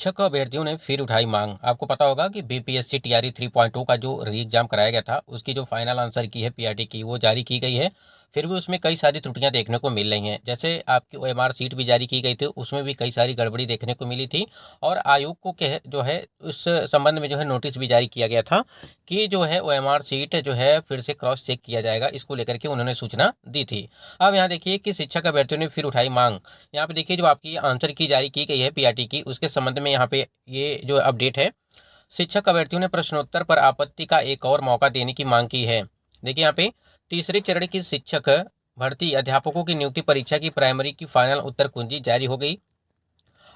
शिक्षक अभ्यर्थियों ने फिर उठाई मांग। आपको पता होगा कि बीपीएससी टीआरई 3.0 का जो री एग्जाम कराया गया था, उसकी जो फाइनल आंसर की है पीआरटी की, वो जारी की गई है। फिर भी उसमें कई सारी त्रुटियां देखने को मिल रही हैं। जैसे आपकी ओएमआर सीट भी जारी की गई थी, उसमें भी कई सारी गड़बड़ी देखने को मिली थी। और आयोग को जो है उस संबंध में जो है नोटिस भी जारी किया गया था कि जो है ओएमआर सीट जो है फिर से क्रॉस चेक किया जाएगा। इसको लेकर के उन्होंने सूचना दी थी। अब यहाँ देखिए कि शिक्षक अभ्यर्थियों ने फिर उठाई मांग। यहाँ पे देखिए जो आपकी आंसर की जारी की गई है पीआरटी की, उसके संबंध में यहाँ पे ये जो अपडेट है, शिक्षक अभ्यर्थियों ने प्रश्नोत्तर पर आपत्ति का एक और मौका देने की मांग की है। देखिए यहाँ पे तीसरे चरण की शिक्षक भर्ती अध्यापकों की नियुक्ति परीक्षा की प्राइमरी की फाइनल उत्तर कुंजी जारी हो गई।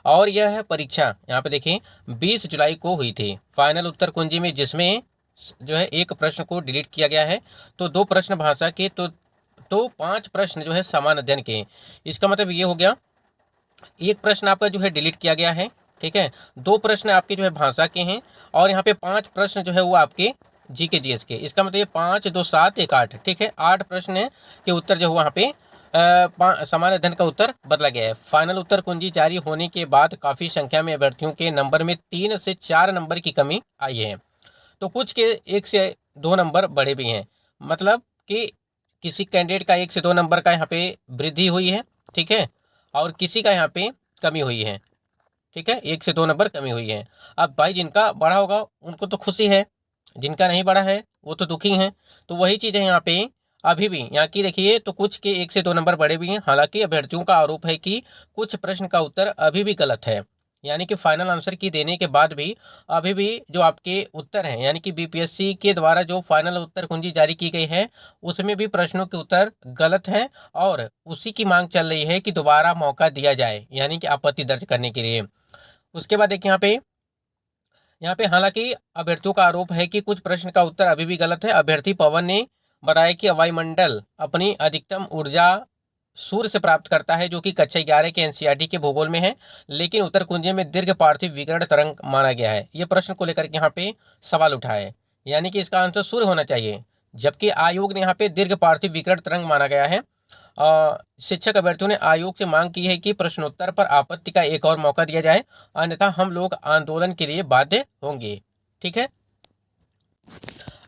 और यह परीक्षा यहाँ पे देखिए 20 जुलाई को हुई थी। फाइनल उत्तर कुंजी में जिसमें जो है एक प्रश्न को डिलीट किया गया है, तो 2 प्रश्न भाषा के, तो 5 प्रश्न जो है समान अध्ययन के। इसका मतलब ये हो गया, एक प्रश्न आपका जो है डिलीट किया गया है, ठीक है, 2 प्रश्न आपके जो है भाषा के हैं, और यहाँ पे 5 प्रश्न जो है वो आपके जीके जीएस के। इसका मतलब ये 5 2 7 1 8, ठीक है, 8 प्रश्न है के उत्तर जो वहाँ पे समान अध्ययन का उत्तर बदला गया है। फाइनल उत्तर कुंजी जारी होने के बाद काफी संख्या में अभ्यर्थियों के नंबर में 3 से 4 नंबर की कमी आई है। तो कुछ के 1 से 2 नंबर बढ़े भी हैं। मतलब कि किसी कैंडिडेट का 1 से 2 नंबर का यहाँ पे वृद्धि हुई है, ठीक है, और किसी का यहाँ पे कमी हुई है, ठीक है, 1 से 2 नंबर कमी हुई है। अब भाई जिनका बढ़ा होगा उनको तो खुशी है, जिनका नहीं बढ़ा है वो तो दुखी हैं। तो वही चीज़ है यहाँ पे। अभी भी यहाँ की देखिए तो कुछ के 1 से 2 नंबर बढ़े भी हैं। हालांकि अभ्यर्थियों का आरोप है कि कुछ प्रश्न का उत्तर अभी भी गलत है। यानी कि फाइनल आंसर की देने के बाद भी अभी भी जो आपके उत्तर हैं, यानी कि बीपीएससी के द्वारा जो फाइनल उत्तर कुंजी जारी की गई है, उसमें भी प्रश्नों के उत्तर गलत हैं। और उसी की मांग चल रही है कि दोबारा मौका दिया जाए, यानी कि आपत्ति दर्ज करने के लिए। उसके बाद देखिए यहाँ पे हालांकि अभ्यर्थियों का आरोप है कि कुछ प्रश्न का उत्तर अभी भी गलत है। अभ्यर्थी पवन ने बताया कि वायुमंडल अपनी अधिकतम ऊर्जा सूर्य से प्राप्त करता है, जो कि कक्षा 11 के एनसीईआरटी के भूगोल में है, लेकिन उत्तर कुंजी में दीर्घ पार्थिव विकिरण तरंग माना गया है। ये प्रश्न को लेकर के यहाँ पे सवाल उठा है, यानी कि इसका आंसर सूर्य होना चाहिए, जबकि आयोग ने यहाँ पे दीर्घ पार्थिव विकिरण तरंग माना गया है। शिक्षक अभ्यर्थियों ने आयोग से मांग की है कि प्रश्नोत्तर पर आपत्ति का एक और मौका दिया जाए, अन्यथा हम लोग आंदोलन के लिए बाध्य होंगे। ठीक है।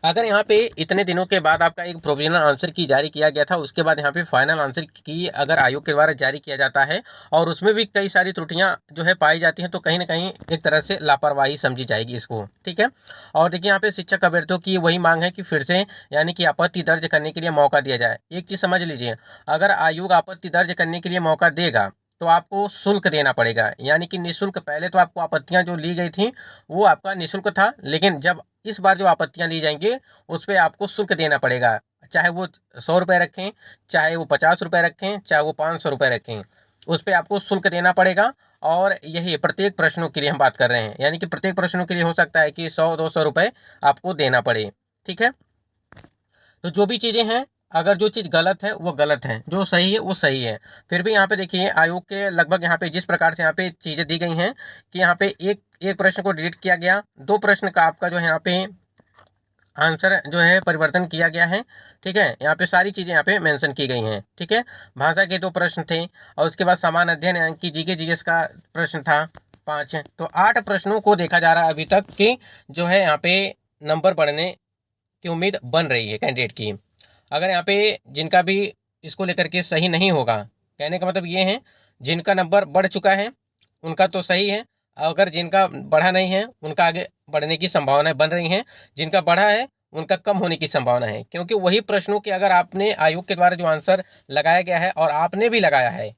अगर यहाँ पे इतने दिनों के बाद आपका एक प्रोविजनल आंसर की जारी किया गया था, उसके बाद यहाँ पे फाइनल आंसर की अगर आयोग के द्वारा जारी किया जाता है और उसमें भी कई सारी त्रुटियां जो है पाई जाती हैं, तो कहीं ना कहीं एक तरह से लापरवाही समझी जाएगी इसको। ठीक है। और देखिए यहाँ पे शिक्षक अभ्यर्थियों की वही मांग है कि फिर से यानी कि आपत्ति दर्ज करने के लिए मौका दिया जाए। एक चीज समझ लीजिए, अगर आयोग आपत्ति दर्ज करने के लिए मौका देगा तो आपको शुल्क देना पड़ेगा, यानी कि निःशुल्क। पहले तो आपको आपत्तियां जो ली गई थी वो आपका निःशुल्क था, लेकिन जब इस बार जो आपत्तियां ली जाएंगी उस पर आपको शुल्क देना पड़ेगा। चाहे वो 100 रुपये रखें, चाहे वो 50 रुपये रखें, चाहे वो 500 रुपये रखें, उस पर आपको शुल्क देना पड़ेगा। और यही प्रत्येक प्रश्नों के लिए हम बात कर रहे हैं, यानी कि प्रत्येक प्रश्नों के लिए हो सकता है कि 100-200 रुपये आपको देना पड़े। ठीक है। तो जो भी चीज़ें हैं, अगर जो चीज़ गलत है वो गलत है, जो सही है वो सही है। फिर भी यहाँ पे देखिए आयोग के लगभग यहाँ पे जिस प्रकार से यहाँ पे चीज़ें दी गई हैं कि यहाँ पे एक एक प्रश्न को डिलीट किया गया, 2 प्रश्न का आपका जो है यहाँ पे आंसर जो है परिवर्तन किया गया है। ठीक है। यहाँ पे सारी चीज़ें यहाँ पे मेंशन की गई हैं। ठीक है। भाषा के 2 प्रश्न थे, और उसके बाद समान अध्ययन यानी कि जीके जीएस का प्रश्न था 5। तो 8 प्रश्नों को देखा जा रहा है अभी तक कि जो है यहाँ पे नंबर बढ़ने की उम्मीद बन रही है कैंडिडेट की। अगर यहाँ पे जिनका भी इसको लेकर के सही नहीं होगा, कहने का मतलब ये है, जिनका नंबर बढ़ चुका है उनका तो सही है, अगर जिनका बढ़ा नहीं है उनका आगे बढ़ने की संभावनाएं बन रही हैं, जिनका बढ़ा है उनका कम होने की संभावना है। क्योंकि वही प्रश्नों के अगर आपने आयोग के द्वारा जो आंसर लगाया गया है और आपने भी लगाया है,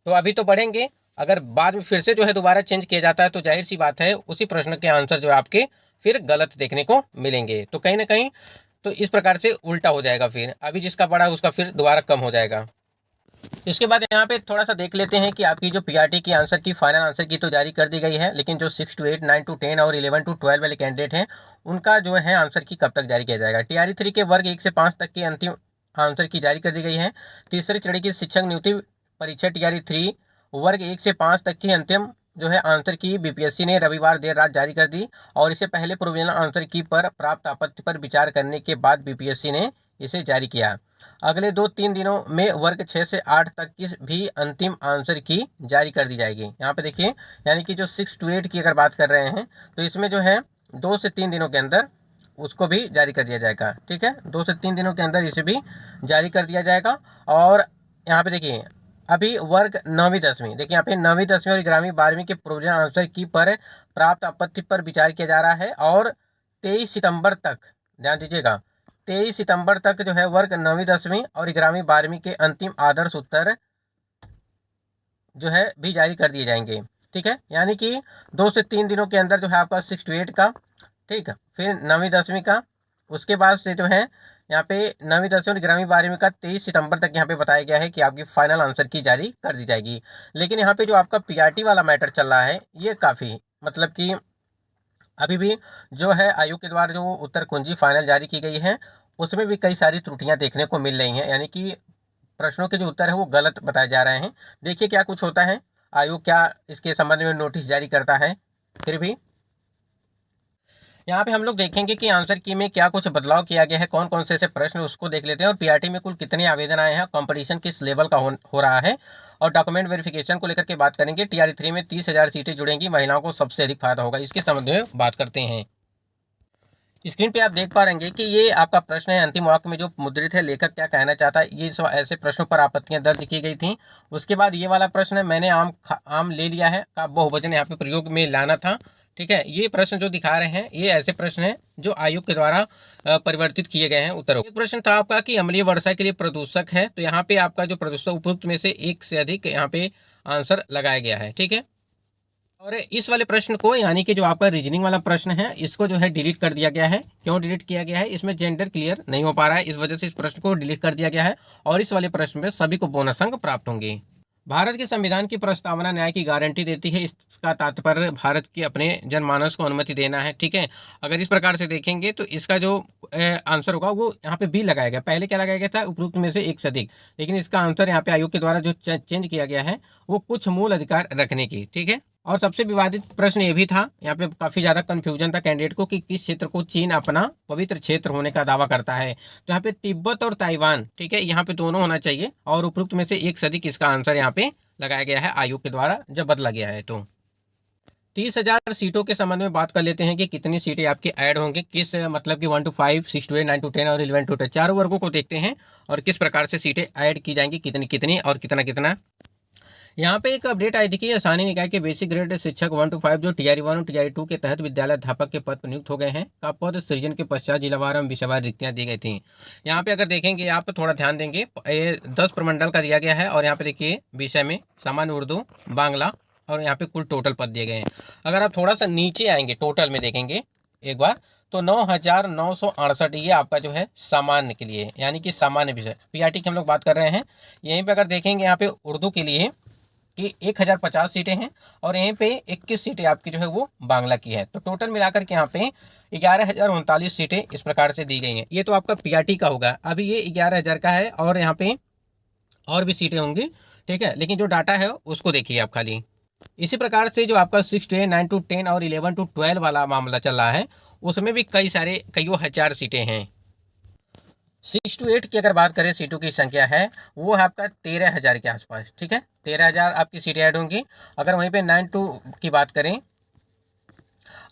तो अभी तो बढ़ेंगे। अगर बाद में फिर से जो है दोबारा चेंज किया जाता है तो जाहिर सी बात है उसी प्रश्न के आंसर जो आपके फिर गलत देखने को मिलेंगे। तो कहीं ना कहीं तो इस प्रकार से उल्टा हो जाएगा, फिर अभी जिसका बढ़ा उसका फिर दोबारा कम हो जाएगा। इसके बाद यहाँ पे थोड़ा सा देख लेते हैं कि आपकी जो पीआरटी की आंसर की फाइनल आंसर की तो जारी कर दी गई है, लेकिन जो 6 to 8, 9 to 10 और 11 to 12 वाले कैंडिडेट हैं उनका जो है आंसर की कब तक जारी किया जाएगा। टीआरई 3 के वर्ग 1 से 5 तक की अंतिम आंसर की जारी कर दी गई है। तीसरे श्रेणी की शिक्षक नियुक्ति परीक्षा टीआरई 3 वर्ग 1 से 5 तक की अंतिम जो है आंसर की बीपीएससी ने रविवार देर रात जारी कर दी, और इससे पहले प्रोविजनल आंसर की पर प्राप्त आपत्ति पर विचार करने के बाद बीपीएससी ने इसे जारी किया। अगले 2-3 दिनों में वर्ग 6 से 8 तक की भी अंतिम आंसर की जारी कर दी जाएगी। यहाँ पे देखिए, यानी कि जो 6 to 8 की अगर बात कर रहे हैं तो इसमें जो है 2 से 3 दिनों के अंदर उसको भी जारी कर दिया जाएगा। ठीक है, 2 से 3 दिनों के अंदर इसे भी जारी कर दिया जाएगा। और यहाँ पे देखिए, अभी वर्ग 9वीं 10वीं, देखिए यहाँ पे 9वीं 10वीं और 11वीं 12वीं के प्रोविजनल आंसर की पर प्राप्त आपत्ति पर विचार किया जा रहा है। और 23 सितंबर तक, ध्यान दीजिएगा, 23 सितंबर तक जो है वर्ग 9वीं 10वीं और 11वीं 12वीं के अंतिम आदर्श उत्तर जो है भी जारी कर दिए जाएंगे। ठीक है, यानी कि 2 से 3 दिनों के अंदर जो है आपका 6 to 8 का, ठीक है, फिर 9वीं 10वीं का, उसके बाद से जो है यहाँ पे 9वीं 10वीं और 11वीं 12वीं का 23 सितंबर तक यहाँ पे बताया गया है कि आपकी फाइनल आंसर की जारी कर दी जाएगी। लेकिन यहाँ पे जो आपका पीआरटी वाला मैटर चल रहा है, ये काफ़ी मतलब कि अभी भी जो है आयोग के द्वारा जो उत्तर कुंजी फाइनल जारी की गई है उसमें भी कई सारी त्रुटियां देखने को मिल रही हैं, यानी कि प्रश्नों के जो उत्तर है वो गलत बताए जा रहे हैं। देखिए क्या कुछ होता है, आयोग क्या इसके संबंध में नोटिस जारी करता है। फिर भी यहाँ पे हम लोग देखेंगे कि आंसर की में क्या कुछ बदलाव किया गया है, कौन कौन से ऐसे प्रश्न उसको देख लेते हैं। और पीआरटी में कुल कितने आवेदन आए हैं, कंपटीशन किस लेवल का हो रहा है, और डॉक्यूमेंट वेरिफिकेशन को लेकर के बात करेंगे। टीआरई 3 में 30,000 सीटें जुड़ेंगी, महिलाओं को सबसे अधिक फायदा होगा, इसके संबंध में बात करते हैं। स्क्रीन पे आप देख पा रहे हैं कि ये आपका प्रश्न है, अंतिम वाक्य में जो मुद्रित है लेखक क्या कहना चाहता है। ये सब ऐसे प्रश्नों पर आपत्तियां दर्ज की गई थी। उसके बाद ये वाला प्रश्न है, मैंने आम ले लिया है का बहुवचन यहाँ पे प्रयोग में लाना था। ठीक है, ये प्रश्न जो दिखा रहे हैं ये ऐसे प्रश्न हैं जो आयोग के द्वारा परिवर्तित किए गए हैं उत्तरों। एक प्रश्न था आपका कि अम्लीय वर्षा के लिए प्रदूषक है, तो यहाँ पे आपका जो प्रदूषक उपयुक्त में से एक से अधिक यहाँ पे आंसर लगाया गया है। ठीक है, और इस वाले प्रश्न को, यानी कि जो आपका रीजनिंग वाला प्रश्न है, इसको जो है डिलीट कर दिया गया है। क्यों डिलीट किया गया है, इसमें जेंडर क्लियर नहीं हो पा रहा है, इस वजह से इस प्रश्न को डिलीट कर दिया गया है। और इस वाले प्रश्न में सभी को बोनस अंक प्राप्त होंगे। भारत के संविधान की प्रस्तावना न्याय की गारंटी देती है, इसका तात्पर्य भारत के अपने जनमानस को अनुमति देना है। ठीक है, अगर इस प्रकार से देखेंगे तो इसका जो आंसर होगा वो यहाँ पे बी लगाया गया। पहले क्या लगाया गया था, उपयुक्त में से एक से अधिक, लेकिन इसका आंसर यहाँ पे आयोग के द्वारा जो चेंज किया गया है वो कुछ मूल अधिकार रखने की। ठीक है, और सबसे विवादित प्रश्न ये भी था, यहाँ पे काफी ज्यादा कंफ्यूजन था कैंडिडेट को कि किस क्षेत्र को चीन अपना पवित्र क्षेत्र होने का दावा करता है। तो यहाँ पे तिब्बत और ताइवान, ठीक है, यहाँ पे दोनों होना चाहिए, और उपयुक्त में से एक से अधिक इसका आंसर यहाँ पे लगाया गया है आयोग के द्वारा जब बदला गया है। तो 30,000 सीटों के संबंध में बात कर लेते हैं कि कितनी सीटें आपकी ऐड होंगी, किस मतलब कि 1 to 5, 6 to 8, 9 to 10 और 11 to 10 चारों वर्गों को देखते हैं और किस प्रकार से सीटें ऐड की जाएंगी, कितनी कितनी और कितना कितना। यहाँ पे एक अपडेट आई थी कि स्थानीय निकाय के बेसिक ग्रेड शिक्षक 1 to 5 जो टीआरई 1 और टीआरई 2 के तहत विद्यालय अध्यापक के पद पर नियुक्त हो गए हैं का पद सृजन के पश्चात जिलावार एवं विषयवार रिक्तियां दी गई थी। यहाँ पे अगर देखेंगे आप थोड़ा ध्यान देंगे, 10 प्रमंडल का दिया गया है, और यहाँ पे देखिए विषय में सामान्य उर्दू, बांग्ला, और यहाँ पे कुल टोटल पद दिए गए हैं। अगर आप थोड़ा सा नीचे आएंगे टोटल में देखेंगे एक बार, तो 9,968 ये आपका जो है सामान्य के लिए, यानी कि सामान्य विषय पीआरटी की हम लोग बात कर रहे हैं। यहीं पे अगर देखेंगे यहाँ पे उर्दू के लिए कि 1050 सीटें हैं, और यहीं पे 21 सीटें आपकी जो है वो बांग्ला की है। तो टोटल मिलाकर के यहाँ पे 11,039 सीटें इस प्रकार से दी गई हैं। ये तो आपका पीआरटी का होगा, अभी ये 11,000 का है, और यहाँ पे और भी सीटें होंगी। ठीक है, लेकिन जो डाटा है उसको देखिए आप खाली। इसी प्रकार से जो आपका 6 to 8, 9 to 10 और 11 to 12 वाला मामला चल रहा है, उसमें भी कईयों हजार सीटें हैं। 6 to 8 की अगर बात करें सीटों की संख्या है वो है आपका 13,000 के आसपास। ठीक है, 13,000 आपकी सीटें ऐड होंगी। अगर वहीं पे 9 to की बात करें,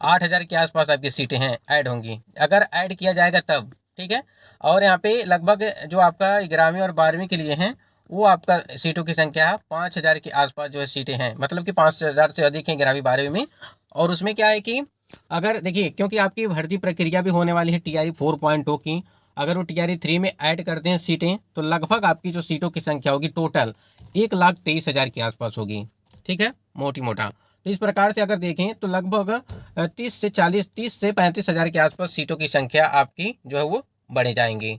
8,000 के आसपास आपकी सीटें हैं ऐड होंगी, अगर ऐड किया जाएगा तब। ठीक है, और यहाँ पे लगभग जो आपका 11वीं और 12वीं के लिए हैं वो आपका सीटों की संख्या 5,000 के आसपास जो है सीटें हैं, मतलब कि 5,000 से अधिक हैं 11वीं 12वीं में। और उसमें क्या है कि अगर देखिए, क्योंकि आपकी भर्ती प्रक्रिया भी होने वाली है टीआरई 4.2 की, अगर वो टीआरई 3 में ऐड करते हैं सीटें तो लगभग आपकी जो सीटों की संख्या होगी टोटल 1,23,000 के आसपास होगी। ठीक है, मोटी मोटा। तो इस प्रकार से अगर देखें तो लगभग 30 से 35,000 के आसपास सीटों की संख्या आपकी जो है वो बढ़े जाएंगी।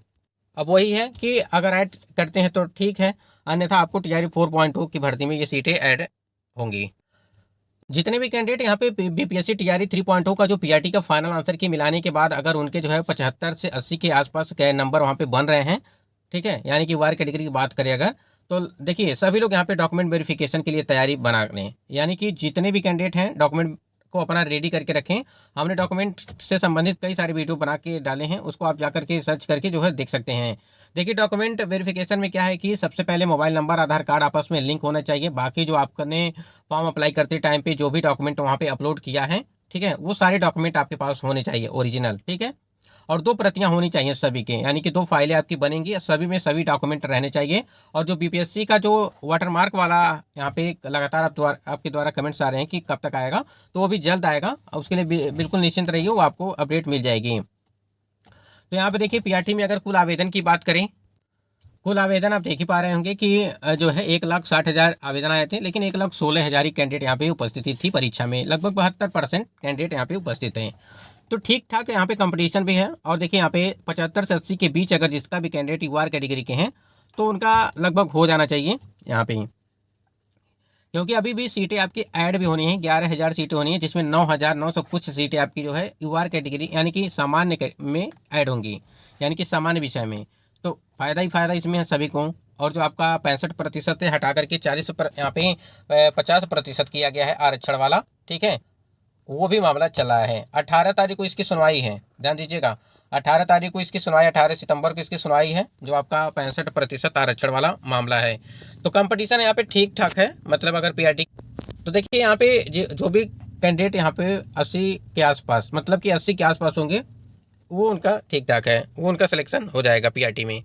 अब वही है कि अगर ऐड करते हैं तो ठीक है, अन्यथा आपको टीआरई 4.2 की भर्ती में ये सीटें ऐड होंगी। जितने भी कैंडिडेट यहाँ पे बीपीएससी टीआरई 3.0 का जो पीआरटी का फाइनल आंसर की मिलाने के बाद अगर उनके जो है 75 से 80 के आसपास के नंबर वहाँ पे बन रहे हैं, ठीक है, यानी कि वार कैटेगरी की बात करें अगर, तो देखिए सभी लोग यहाँ पे डॉक्यूमेंट वेरिफिकेशन के लिए तैयारी बना रहे हैं। यानी कि जितने भी कैंडिडेट हैं डॉक्यूमेंट को अपना रेडी करके रखें। हमने डॉक्यूमेंट से संबंधित कई सारे वीडियो बना के डाले हैं, उसको आप जाकर के सर्च करके जो है देख सकते हैं। देखिए डॉक्यूमेंट वेरिफिकेशन में क्या है कि सबसे पहले मोबाइल नंबर, आधार कार्ड आपस में लिंक होना चाहिए। बाकी जो आपने फॉर्म अप्लाई करते टाइम पे जो भी डॉक्यूमेंट वहाँ पे अपलोड किया है, ठीक है, वो सारे डॉक्यूमेंट आपके पास होने चाहिए ओरिजिनल, ठीक है। और 2 प्रतियां होनी चाहिए सभी के, यानी कि 2 फाइलें आपकी बनेंगी, सभी में सभी डॉक्यूमेंट रहने चाहिए। और जो बीपीएससी का जो वाटरमार्क वाला यहाँ पे लगातार आपके द्वारा कमेंट्स आ रहे हैं कि कब तक आएगा, तो वो भी जल्द आएगा। उसके लिए बिल्कुल निश्चिंत रहिए, वो आपको अपडेट मिल जाएगी। तो यहाँ पे देखिए पीआरटी में अगर कुल आवेदन की बात करें, कुल आवेदन आप देख ही पा रहे होंगे कि जो है 1,60,000 आवेदन आए थे, लेकिन 1,16,000 ही कैंडिडेट यहाँ पे उपस्थित थी परीक्षा में। लगभग 72% कैंडिडेट यहाँ पे उपस्थित हैं। तो ठीक ठाक यहाँ पे कंपटीशन भी है। और देखिए यहाँ पे 75 से 80 के बीच अगर जिसका भी कैंडिडेट यूआर कैटेगरी के हैं तो उनका लगभग हो जाना चाहिए यहाँ पे, क्योंकि अभी भी सीटें आपकी ऐड भी होनी है। 11,000 सीटें होनी है, जिसमें 9,900 कुछ सीटें आपकी जो है यूआर कैटेगरी यानी कि सामान्य में ऐड होंगी, यानी कि सामान्य विषय में। तो फ़ायदा ही फ़ायदा इसमें है सभी को। और जो आपका 65% से हटा करके 40 पर यहाँ पे 50% किया गया है आरक्षण वाला, ठीक है, वो भी मामला चला है। 18 तारीख को इसकी सुनवाई है, ध्यान दीजिएगा। 18 तारीख को इसकी सुनवाई, 18 सितंबर को इसकी सुनवाई है, जो आपका 65% आरक्षण वाला मामला है। तो कंपटीशन यहाँ पे ठीक ठाक है, मतलब अगर पीआरटी, तो देखिए यहाँ पे जो भी कैंडिडेट यहाँ पे 80 के आसपास, मतलब कि 80 के आसपास होंगे, वो उनका ठीक ठाक है, वो उनका सिलेक्शन हो जाएगा पीआरटी में।